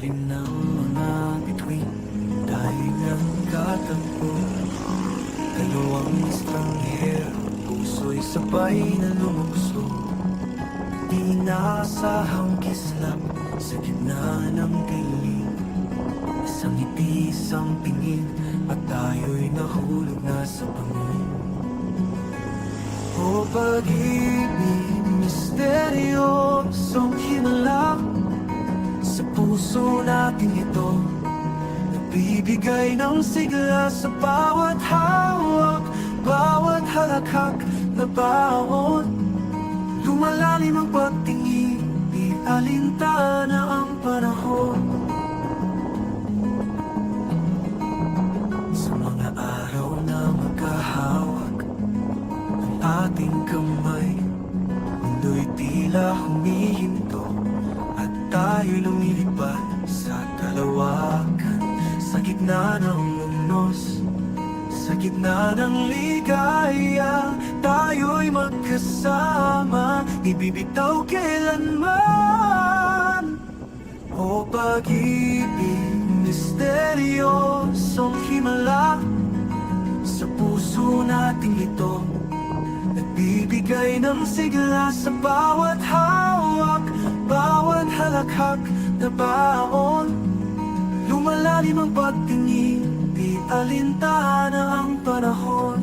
lalim ng mga bituin, dahil nagkatagpo. Dalawang estranghero, puso'y sabay na lumukso. Di inaasahang kislap sa gitna ng dilim. Isang ngiti, isang tingin, at tayo'y nahulog na sa pangin. O pag-ibig, misteryosong himala sa puso natin ito, nagbibigay ng sigla sa bawat hawak, bawat halakhak na baon. Lumalalim ang pagtingin, di alintana ang panahon. Sa mga araw na magkahawak ang ating kamay, mundo'y tila humihinto at tayo'y lumilipad sa kalawakan. Sa gitna ng lunos, sa gitna ng ligaya, tayo'y magkasama, di bibitaw kailanman. O pag-ibig, misteryosong himala sa puso nating ito, nagbibigay ng sigla sa bawat hawak, bawat halakhak na baon. Lumalalim ang pagtingin, di alintana ang panahon.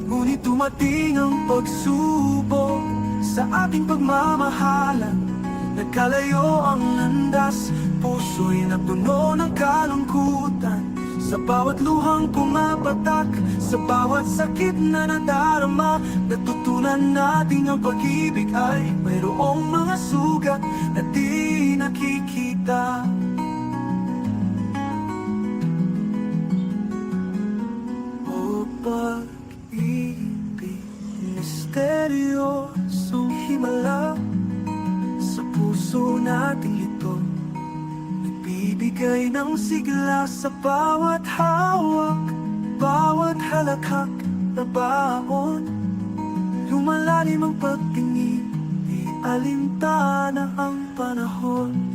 Ngunit dumating ang pagsubok sa ating pagmamahalan. Nagkalayo ang landas, puso'y napuno ng kalungkutan. Sa bawat luhang pumapatak, sa bawat sakit na nadarama, natutunan natin ang pag-ibig ay mayroong mga sugat na di nakikita. O pag-ibig, misteryosong himala sa puso nating ito, nagbibigay ng sigla sa bawat hawak, bawat halakhak na baon. Lumalalim ang pagtingin, di alintana ang panahon.